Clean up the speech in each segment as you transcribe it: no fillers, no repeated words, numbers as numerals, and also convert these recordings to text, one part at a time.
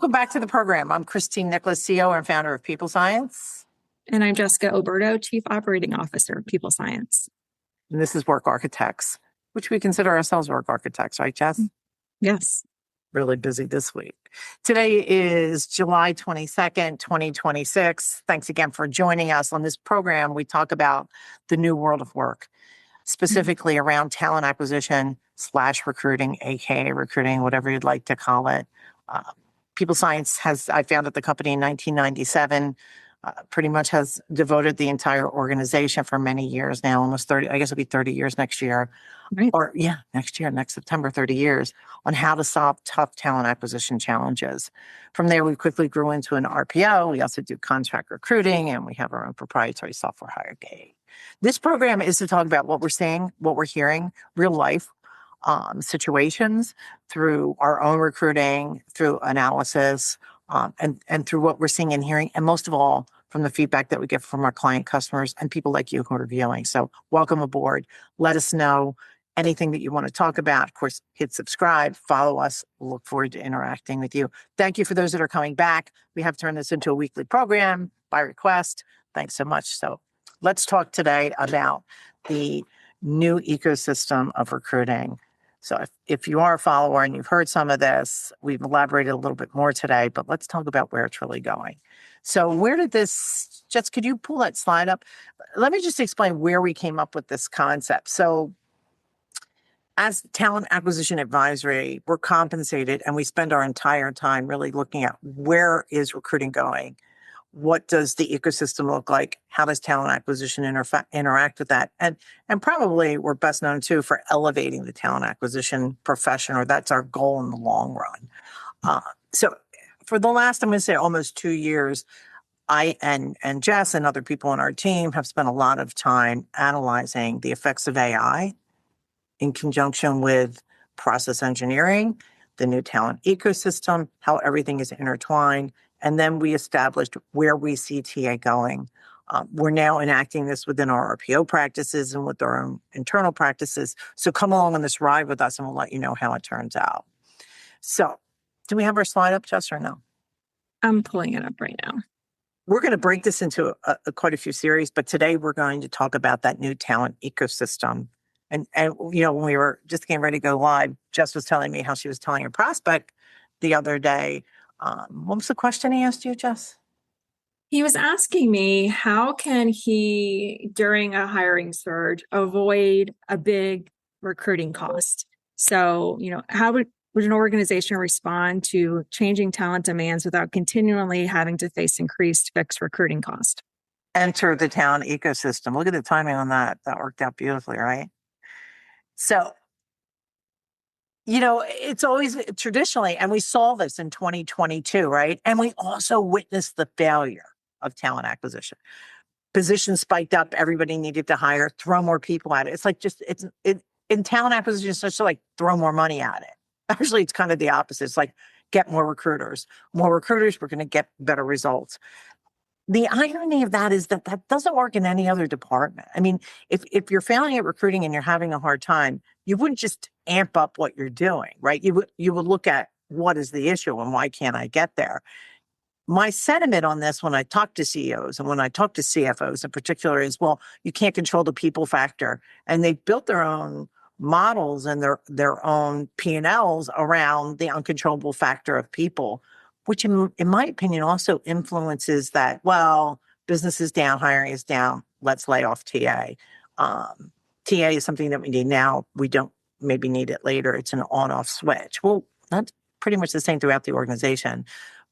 Welcome back to the program. I'm Christine Nichlos, CEO and founder of People Science. And I'm Jessica Oberto, Chief Operating Officer of People Science. And this is Work Architects, which we consider ourselves work architects, right, Jess? Yes. Really busy this week. Today is July 22nd, 2026. Thanks again for joining us. On this program, we talk about the new world of work, specifically around talent acquisition / recruiting, aka recruiting, whatever you'd like to call it. People Science I founded the company in 1997, pretty much has devoted the entire organization for many years now, almost 30, I guess it'll be 30 years next year. Right. Or next year, next September, 30 years on how to solve tough talent acquisition challenges. From there, we quickly grew into an RPO. We also do contract recruiting, and we have our own proprietary software, Hiregate. This program is to talk about what we're seeing, what we're hearing, real life situations through our own recruiting, through analysis, and through what we're seeing and hearing, and most of all, from the feedback that we get from our client customers and people like you who are viewing. So welcome aboard. Let us know anything that you want to talk about. Of course, hit subscribe, follow us. We'll look forward to interacting with you. Thank you for those that are coming back. We have turned this into a weekly program by request. Thanks so much. So let's talk today about the new ecosystem of recruiting. So if you are a follower and you've heard some of this, we've elaborated a little bit more today, but let's talk about where it's really going. So where did this, Jess, could you pull that slide up? Let me just explain where we came up with this concept. So as talent acquisition advisory, we're compensated and we spend our entire time really looking at where is recruiting going? What does the ecosystem look like? How does talent acquisition interact with that? And probably we're best known too for elevating the talent acquisition profession, or that's our goal in the long run. So for the last, I'm going to say almost 2 years, I and Jess and other people on our team have spent a lot of time analyzing the effects of AI in conjunction with process engineering, the new talent ecosystem, how everything is intertwined. And then we established where we see TA going. We're now enacting this within our RPO practices and with our own internal practices. So come along on this ride with us and we'll let you know how it turns out. So do we have our slide up, Jess, or no? I'm pulling it up right now. We're going to break this into quite a few series, but today we're going to talk about that new talent ecosystem. And when we were just getting ready to go live, Jess was telling me how she was telling a prospect the other day. What was the question he asked you, Jess? He was asking me, how can he, during a hiring surge, avoid a big recruiting cost? So, how would an organization respond to changing talent demands without continually having to face increased fixed recruiting cost? Enter the talent ecosystem. Look at the timing on that. That worked out beautifully, right? So, it's always traditionally, and we saw this in 2022, right? And we also witnessed the failure of talent acquisition. Positions spiked up. Everybody needed to hire, throw more people at it. It's like in talent acquisition, it's just like throw more money at it. Actually, it's kind of the opposite. It's like get more recruiters. More recruiters, we're going to get better results. The irony of that is that doesn't work in any other department. I mean, if you're failing at recruiting and you're having a hard time, you wouldn't just amp up what you're doing, right? You would look at what is the issue and why can't I get there? My sentiment on this when I talk to CEOs and when I talk to CFOs in particular is, well, you can't control the people factor. And they've built their own models and their own P&Ls around the uncontrollable factor of people, which in my opinion also influences that, well, business is down, hiring is down, let's lay off TA. TA is something that we need now. We don't maybe need it later. It's an on-off switch. Well, that's pretty much the same throughout the organization.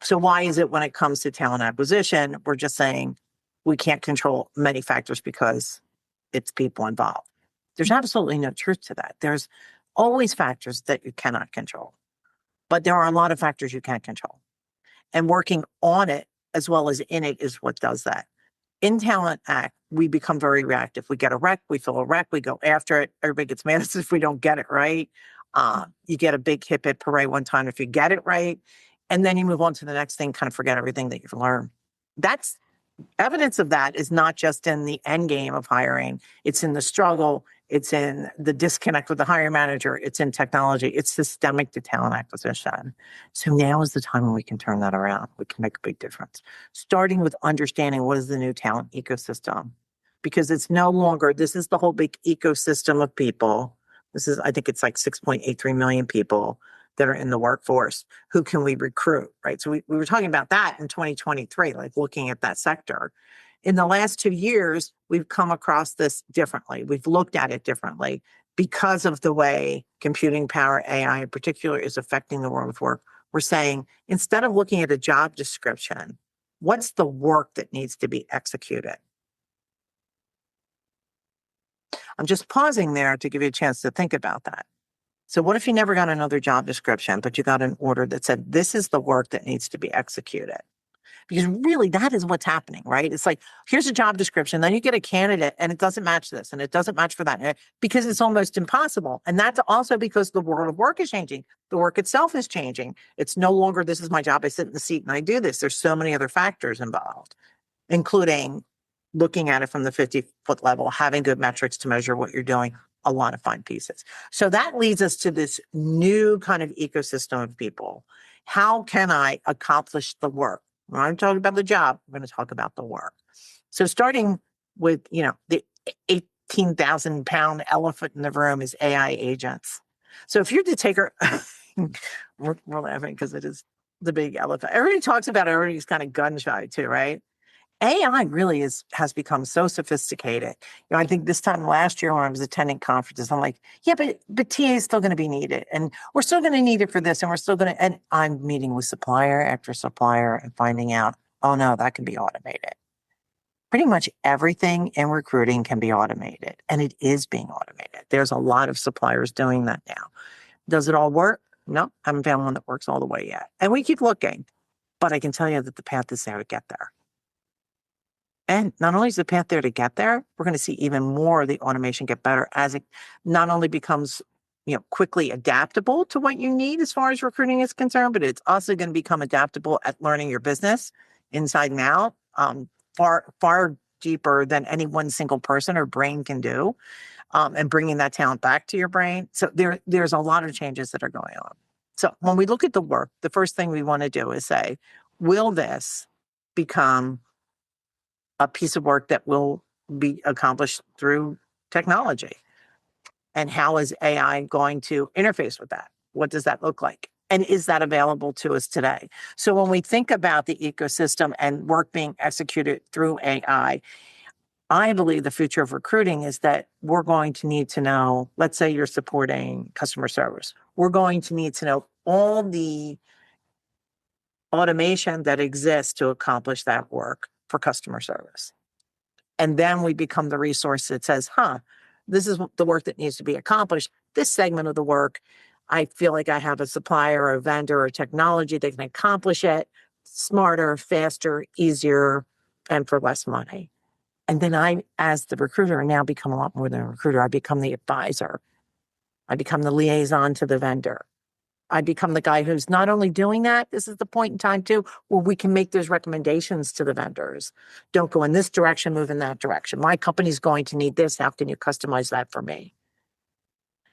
So why is it when it comes to talent acquisition, we're just saying we can't control many factors because it's people involved? There's absolutely no truth to that. There's always factors that you cannot control, but there are a lot of factors you can't control. And working on it as well as in it is what does that. In Talent Act, we become very reactive. We get a rec, we feel a rec, we go after it. Everybody gets mad at us if we don't get it right. You get a big hip hit parade one time if you get it right. And then you move on to the next thing, kind of forget everything that you've learned. That's evidence of that is not just in the end game of hiring. It's in the struggle. It's in the disconnect with the hiring manager. It's in technology. It's systemic to talent acquisition. So now is the time when we can turn that around. We can make a big difference. Starting with understanding what is the new talent ecosystem, because it's no longer, this is the whole big ecosystem of people. This is, I think it's like 6.83 million people that are in the workforce. Who can we recruit, right? So we were talking about that in 2023, like looking at that sector. In the last 2 years, we've come across this differently. We've looked at it differently because of the way computing power, AI in particular, is affecting the world of work. We're saying, instead of looking at a job description, what's the work that needs to be executed? I'm just pausing there to give you a chance to think about that. So what if you never got another job description, but you got an order that said, this is the work that needs to be executed? Because really, that is what's happening, right? It's like, here's a job description, then you get a candidate and it doesn't match this and it doesn't match for that, because it's almost impossible. And that's also because the world of work is changing. The work itself is changing. It's no longer, this is my job, I sit in the seat and I do this. There's so many other factors involved, including looking at it from the 50-foot level, having good metrics to measure what you're doing, a lot of fine pieces. So that leads us to this new kind of ecosystem of people. How can I accomplish the work? When I'm talking about the job, I'm going to talk about the work. So starting with, the 18,000-pound elephant in the room is AI agents. So if you're the taker, we're laughing because it is the big elephant. Everybody talks about it, everybody's kind of gun shy too, right? AI really has become so sophisticated. I think this time last year when I was attending conferences, I'm like, yeah, but TA is still going to be needed. And we're still going to need it for this. And we're still going to, and I'm meeting with supplier after supplier and finding out, oh no, that can be automated. Pretty much everything in recruiting can be automated, and it is being automated. There's a lot of suppliers doing that now. Does it all work? No, I haven't found one that works all the way yet. And we keep looking, but I can tell you that the path is there to get there. And not only is the path there to get there, we're going to see even more of the automation get better as it not only becomes, quickly adaptable to what you need as far as recruiting is concerned, but it's also going to become adaptable at learning your business inside and out, far deeper than any one single person or brain can do, and bringing that talent back to your brain. So there's a lot of changes that are going on. So when we look at the work, the first thing we want to do is say, will this become a piece of work that will be accomplished through technology? And how is AI going to interface with that? What does that look like? And is that available to us today? So when we think about the ecosystem and work being executed through AI, I believe the future of recruiting is that we're going to need to know, let's say you're supporting customer service. We're going to need to know all the automation that exists to accomplish that work for customer service. And then we become the resource that says, this is the work that needs to be accomplished. This segment of the work, I feel like I have a supplier or a vendor or technology that can accomplish it smarter, faster, easier, and for less money. And then I, as the recruiter, now become a lot more than a recruiter. I become the advisor. I become the liaison to the vendor. I become the guy who's not only doing that, this is the point in time too, where we can make those recommendations to the vendors. Don't go in this direction, move in that direction. My company's going to need this. How can you customize that for me?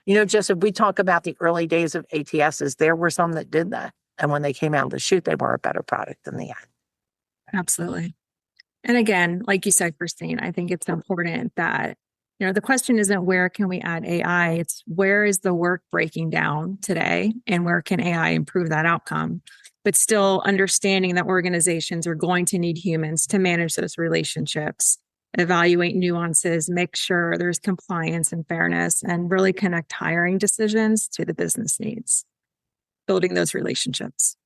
Just if we talk about the early days of ATSs, there were some that did that. And when they came out of the chute, they were a better product than the end. Absolutely. And again, like you said, Christine, I think it's important that, the question isn't where can we add AI? It's where is the work breaking down today and where can AI improve that outcome? But still understanding that organizations are going to need humans to manage those relationships, evaluate nuances, make sure there's compliance and fairness, and really connect hiring decisions to the business needs, building those relationships.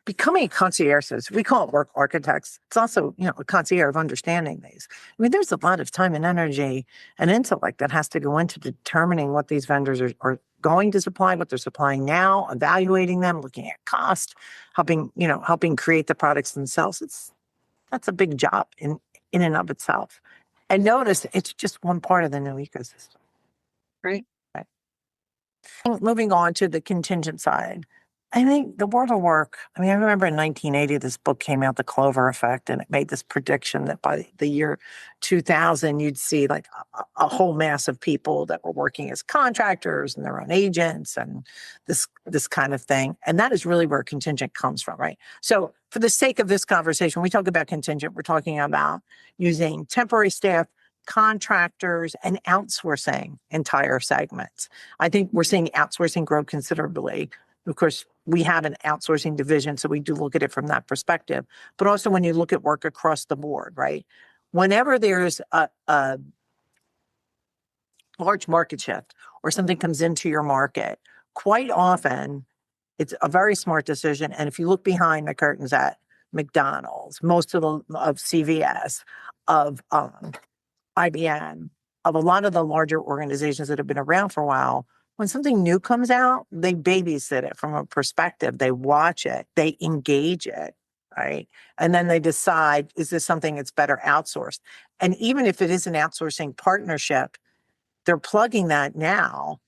Becoming a concierge, we call it work architects. It's also, a concierge of understanding these. There's a lot of time and energy and intellect that has to go into determining what these vendors are going to supply, what they're supplying now, evaluating them, looking at cost, helping create the products themselves. That's a big job in and of itself. And notice it's just one part of the new ecosystem. Right. Moving on to the contingent side. I think the world of work, I mean, I remember in 1980, this book came out, The Clover Effect, and it made this prediction that by the year 2000, you'd see like a whole mass of people that were working as contractors and their own agents and this kind of thing. And that is really where contingent comes from, right? So for the sake of this conversation, when we talk about contingent, we're talking about using temporary staff, contractors, and outsourcing entire segments. I think we're seeing outsourcing grow considerably. Of course, we have an outsourcing division, so we do look at it from that perspective. But also when you look at work across the board, right? Whenever there's a large market shift or something comes into your market, quite often it's a very smart decision. And if you look behind the curtains at McDonald's, most of CVS, of IBM, of a lot of the larger organizations that have been around for a while, when something new comes out, they babysit it from a perspective. They watch it, they engage it, right? And then they decide, is this something that's better outsourced? And even if it is an outsourcing partnership, they're plugging that now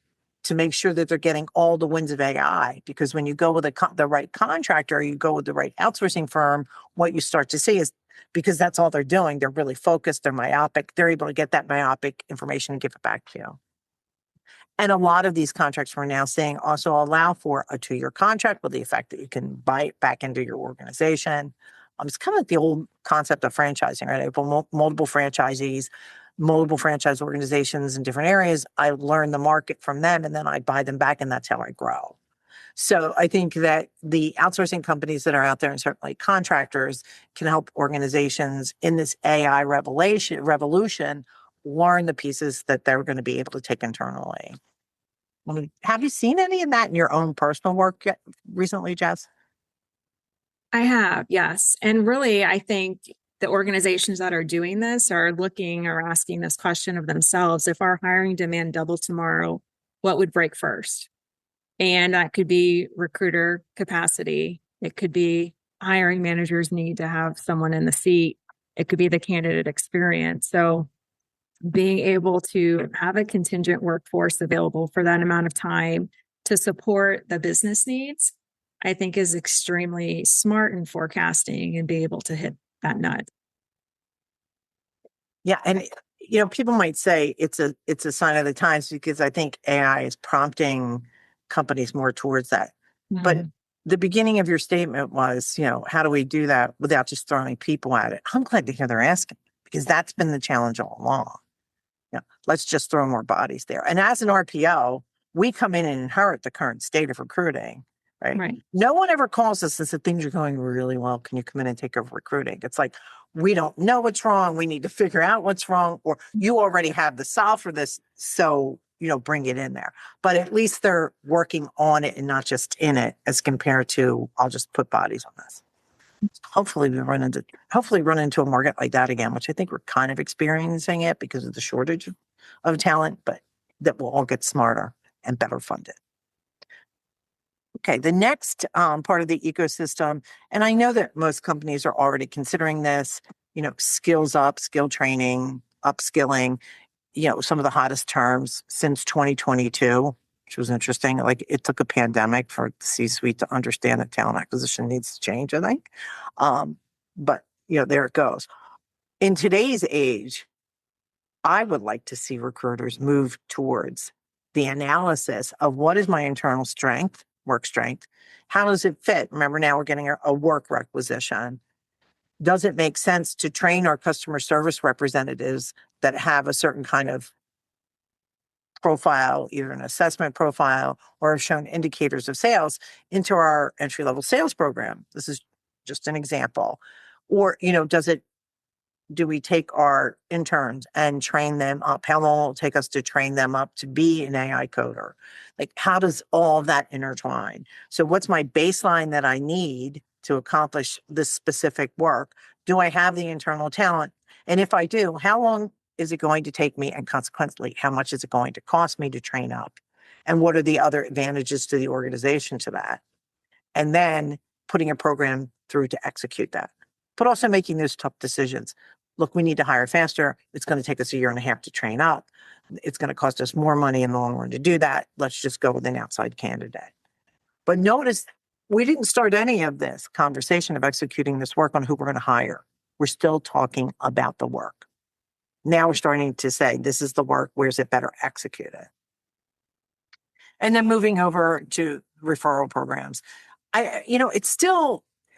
to make sure that they're getting all the wins of AI. Because when you go with the right contractor, or you go with the right outsourcing firm, what you start to see is, because that's all they're doing, they're really focused, they're myopic, they're able to get that myopic information and give it back to you. And a lot of these contracts we're now seeing also allow for a 2-year contract with the effect that you can buy it back into your organization. It's kind of like the old concept of franchising, right? I have multiple franchisees, multiple franchise organizations in different areas. I learn the market from them and then I buy them back, and that's how I grow. So I think that the outsourcing companies that are out there, and certainly contractors, can help organizations in this AI revolution learn the pieces that they're going to be able to take internally. Have you seen any of that in your own personal work recently, Jess? I have, yes. And really, I think the organizations that are doing this are looking or asking this question of themselves. If our hiring demand doubled tomorrow, what would break first? And that could be recruiter capacity. It could be hiring managers need to have someone in the seat. It could be the candidate experience. So being able to have a contingent workforce available for that amount of time to support the business needs, I think is extremely smart in forecasting and be able to hit that nut. Yeah, and people might say it's a sign of the times, because I think AI is prompting companies more towards that. But the beginning of your statement was, how do we do that without just throwing people at it? I'm glad to hear they're asking, because that's been the challenge all along. Let's just throw more bodies there. And as an RPO, we come in and inherit the current state of recruiting, right? No one ever calls us and says things are going really well. Can you come in and take over recruiting? It's like, we don't know what's wrong. We need to figure out what's wrong, or you already have the solve for this. So, bring it in there. But at least they're working on it and not just in it, as compared to, I'll just put bodies on this. Hopefully run into a market like that again, which I think we're kind of experiencing it because of the shortage of talent, but that we'll all get smarter and better funded. Okay, the next part of the ecosystem, and I know that most companies are already considering this, skills up, skill training, upskilling, some of the hottest terms since 2022, which was interesting. Like, it took a pandemic for the C-suite to understand that talent acquisition needs to change, I think. But, there it goes. In today's age, I would like to see recruiters move towards the analysis of what is my internal strength, work strength. How does it fit? Remember, now we're getting a work requisition. Does it make sense to train our customer service representatives that have a certain kind of profile, either an assessment profile or have shown indicators of sales, into our entry-level sales program? This is just an example. Or, do we take our interns and train them up? How long will it take us to train them up to be an AI coder? Like, how does all of that intertwine? So what's my baseline that I need to accomplish this specific work? Do I have the internal talent? And if I do, how long is it going to take me? And consequently, how much is it going to cost me to train up? And what are the other advantages to the organization to that? And then putting a program through to execute that, but also making those tough decisions. Look, we need to hire faster. It's going to take us 1.5 years to train up. It's going to cost us more money in the long run to do that. Let's just go with an outside candidate. But notice we didn't start any of this conversation of executing this work on who we're going to hire. We're still talking about the work. Now we're starting to say, this is the work, where's it better executed? And then moving over to referral programs. I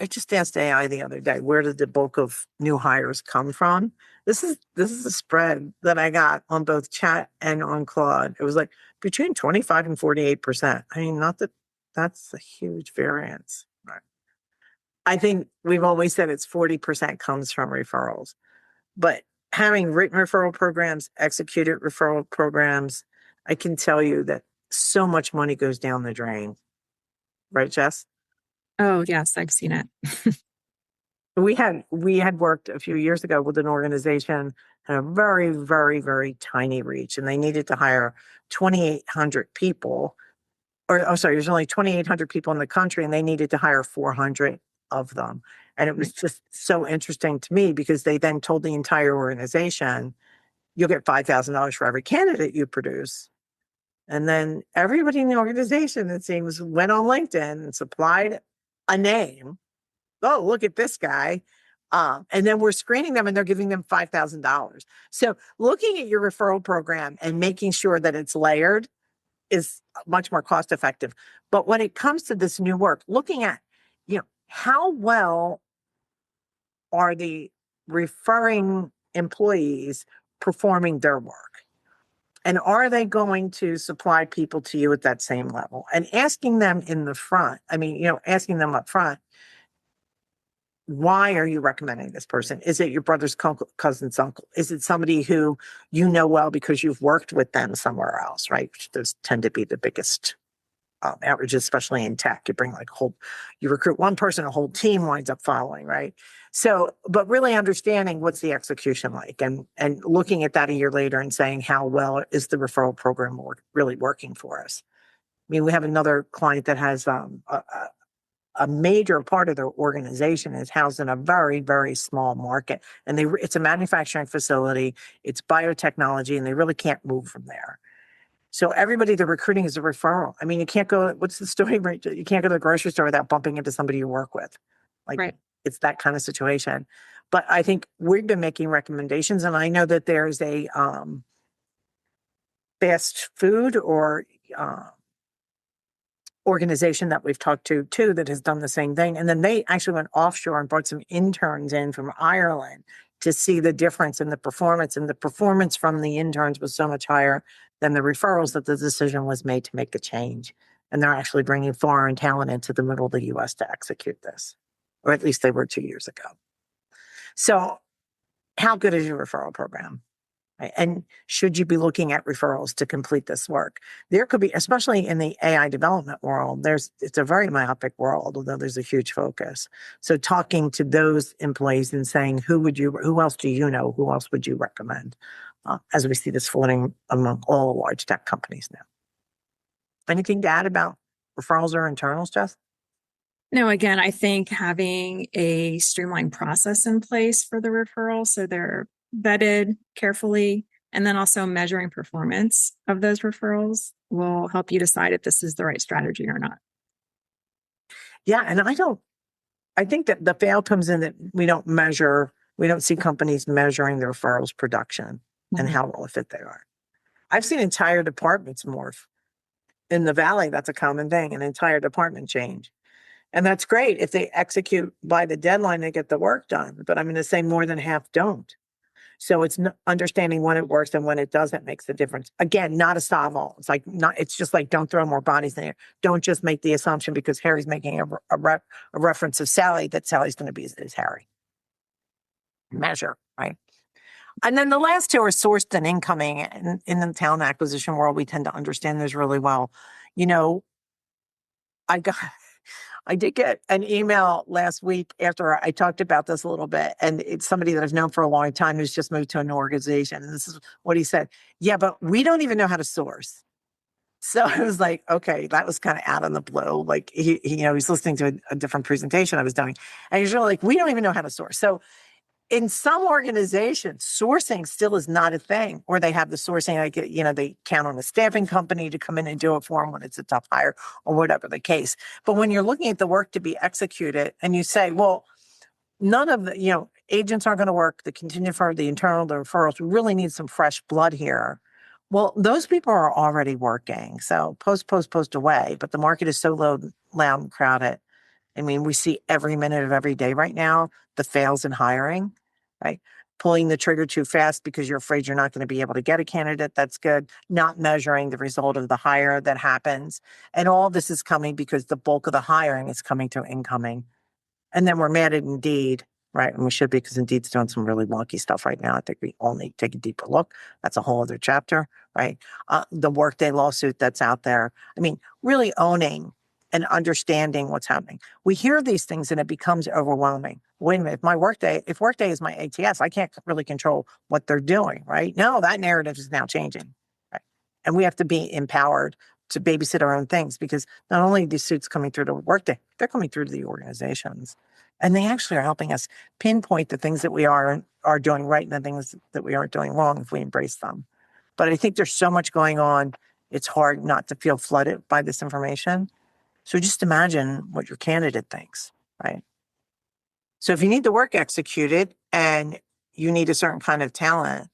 just asked AI the other day, where did the bulk of new hires come from? This is a spread that I got on both chat and on Claude. It was like between 25 and 48%. I mean, not that that's a huge variance. Right. I think we've always said it's 40% comes from referrals, but having written referral programs, executed referral programs, I can tell you that so much money goes down the drain. Right, Jess? Oh, yes, I've seen it. We had worked a few years ago with an organization had a very, very, very tiny reach, and they needed to hire 2,800 people. Or, oh, sorry, there's only 2,800 people in the country, and they needed to hire 400 of them. And it was just so interesting to me because they then told the entire organization, you'll get $5,000 for every candidate you produce. And then everybody in the organization, it seems, went on LinkedIn and supplied a name. Oh, look at this guy. And then we're screening them and they're giving them $5,000. So looking at your referral program and making sure that it's layered is much more cost effective. But when it comes to this new work, looking at, how well are the referring employees performing their work? And are they going to supply people to you at that same level? And asking them in the front, asking them up front, why are you recommending this person? Is it your brother's cousin's uncle? Is it somebody who you know well because you've worked with them somewhere else, right? Those tend to be the biggest averages, especially in tech. You recruit one person, a whole team winds up following, right? So, but really understanding what's the execution like and looking at that a year later and saying, how well is the referral program really working for us? I mean, we have another client that has a major part of their organization is housed in a very, very small market. And it's a manufacturing facility, it's biotechnology, and they really can't move from there. So everybody they're recruiting is a referral. I mean, you can't go, what's the story, right? You can't go to the grocery store without bumping into somebody you work with. Right. It's that kind of situation. But I think we've been making recommendations, and I know that there's a fast food or organization that we've talked to too that has done the same thing. And then they actually went offshore and brought some interns in from Ireland to see the difference in the performance. And the performance from the interns was so much higher than the referrals that the decision was made to make a change. And they're actually bringing foreign talent into the middle of the US to execute this, or at least they were 2 years ago. So how good is your referral program? Right? And should you be looking at referrals to complete this work? There could be, especially in the AI development world, it's a very myopic world, although there's a huge focus. So talking to those employees and saying, who else do you know? Who else would you recommend? As we see this floating among all large tech companies now. Anything to add about referrals or internals, Jess? No, again, I think having a streamlined process in place for the referral, so they're vetted carefully, and then also measuring performance of those referrals will help you decide if this is the right strategy or not. Yeah, and I think that the fail comes in that we don't see companies measuring their referrals production and how well fit they are. I've seen entire departments morph. In the Valley, that's a common thing, an entire department change. And that's great. If they execute by the deadline, they get the work done. But I'm going to say more than half don't. So it's understanding when it works and when it doesn't makes a difference. Again, not a solve all. It's just like, don't throw more bodies in there. Don't just make the assumption because Harry's making a reference of Sally that Sally's going to be as Harry. Measure, right? And then the last two are sourced and incoming. And in the talent acquisition world, we tend to understand this really well. I did get an email last week after I talked about this a little bit, and it's somebody that I've known for a long time who's just moved to a new organization. And this is what he said. Yeah, but we don't even know how to source. So I was like, okay, that was kind of out on the blue. Like he's listening to a different presentation I was doing, and he's really like, we don't even know how to source. So in some organizations, sourcing still is not a thing, or they have the sourcing, like, they count on a staffing company to come in and do it for them when it's a tough hire or whatever the case. But when you're looking at the work to be executed and you say, well, none of the, agents aren't going to work, the contingent for the internal, the referrals, we really need some fresh blood here. Well, those people are already working. So post away. But the market is so loud and crowded. I mean, we see every minute of every day right now the fails in hiring, right? Pulling the trigger too fast because you're afraid you're not going to be able to get a candidate that's good, not measuring the result of the hire that happens. And all this is coming because the bulk of the hiring is coming to incoming. And then we're mad at Indeed, right? And we should be, because Indeed's doing some really wonky stuff right now. I think we all need to take a deeper look. That's a whole other chapter, right? The Workday lawsuit that's out there. I mean, really owning and understanding what's happening. We hear these things and it becomes overwhelming. Wait a minute, if Workday is my ATS, I can't really control what they're doing, right? No, that narrative is now changing, right? And we have to be empowered to babysit our own things, because not only are these suits coming through to Workday, they're coming through to the organizations. And they actually are helping us pinpoint the things that we are doing right and the things that we aren't doing wrong if we embrace them. But I think there's so much going on. It's hard not to feel flooded by this information. So just imagine what your candidate thinks, right? So if you need the work executed and you need a certain kind of talent,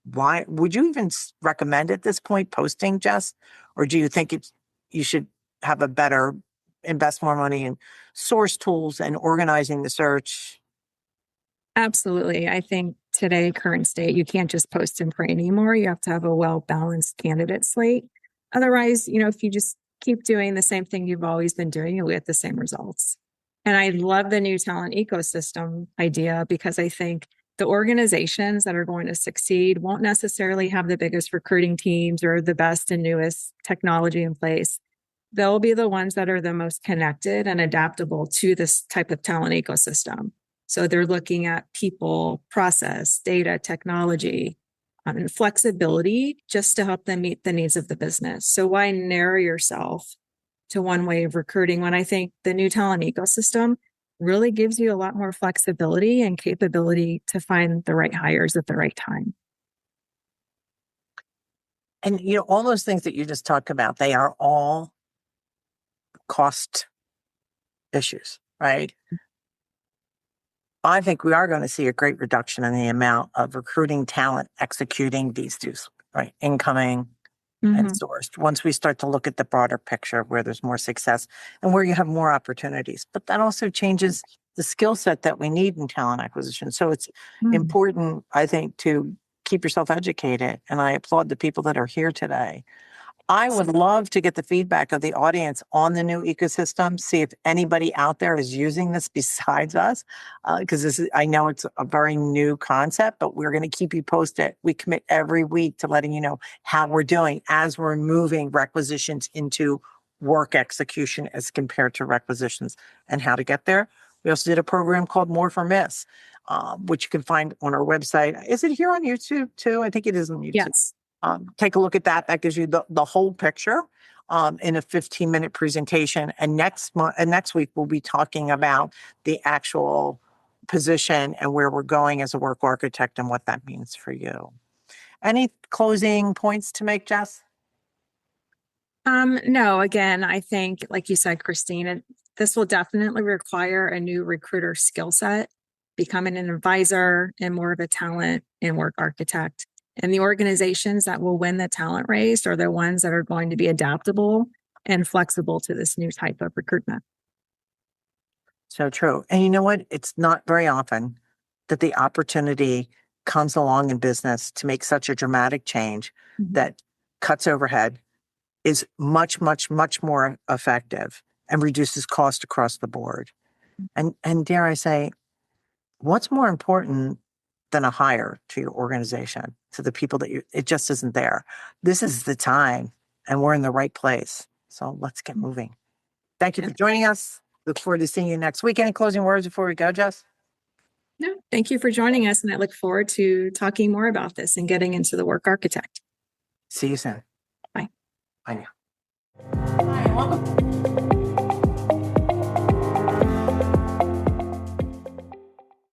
why would you even recommend at this point posting, Jess? Or do you think you should have a better, invest more money in source tools and organizing the search? Absolutely. I think today, current state, you can't just post and pray anymore. You have to have a well-balanced candidate slate. Otherwise, if you just keep doing the same thing you've always been doing, you'll get the same results. And I love the new talent ecosystem idea, because I think the organizations that are going to succeed won't necessarily have the biggest recruiting teams or the best and newest technology in place. They'll be the ones that are the most connected and adaptable to this type of talent ecosystem. So they're looking at people, process, data, technology, and flexibility just to help them meet the needs of the business. So why narrow yourself to one way of recruiting when I think the new talent ecosystem really gives you a lot more flexibility and capability to find the right hires at the right time? And all those things that you just talked about, they are all cost issues, right? I think we are going to see a great reduction in the amount of recruiting talent executing these two, right? Incoming and sourced. Once we start to look at the broader picture where there's more success and where you have more opportunities, but that also changes the skill set that we need in talent acquisition. So it's important, I think, to keep yourself educated. And I applaud the people that are here today. I would love to get the feedback of the audience on the new ecosystem, see if anybody out there is using this besides us, because I know it's a very new concept, but we're going to keep you posted. We commit every week to letting you know how we're doing as we're moving requisitions into work execution as compared to requisitions, and how to get there. We also did a program called More for Miss, which you can find on our website. Is it here on YouTube too? I think it is on YouTube. Yes. Take a look at that. That gives you the whole picture in a 15-minute presentation. And next week, we'll be talking about the actual position and where we're going as a work architect and what that means for you. Any closing points to make, Jess? No, again, I think, like you said, Christine, this will definitely require a new recruiter skill set, becoming an advisor and more of a talent and work architect. And the organizations that will win the talent race are the ones that are going to be adaptable and flexible to this new type of recruitment. So true. And you know what? It's not very often that the opportunity comes along in business to make such a dramatic change that cuts overhead, is much, much, much more effective, and reduces cost across the board. And dare I say, what's more important than a hire to your organization, to the people that it just isn't there. This is the time, and we're in the right place. So let's get moving. Thank you for joining us. Look forward to seeing you next week. Any closing words before we go, Jess? No, thank you for joining us. And I look forward to talking more about this and getting into the work architect. See you soon. Bye. Bye now. Hi, welcome.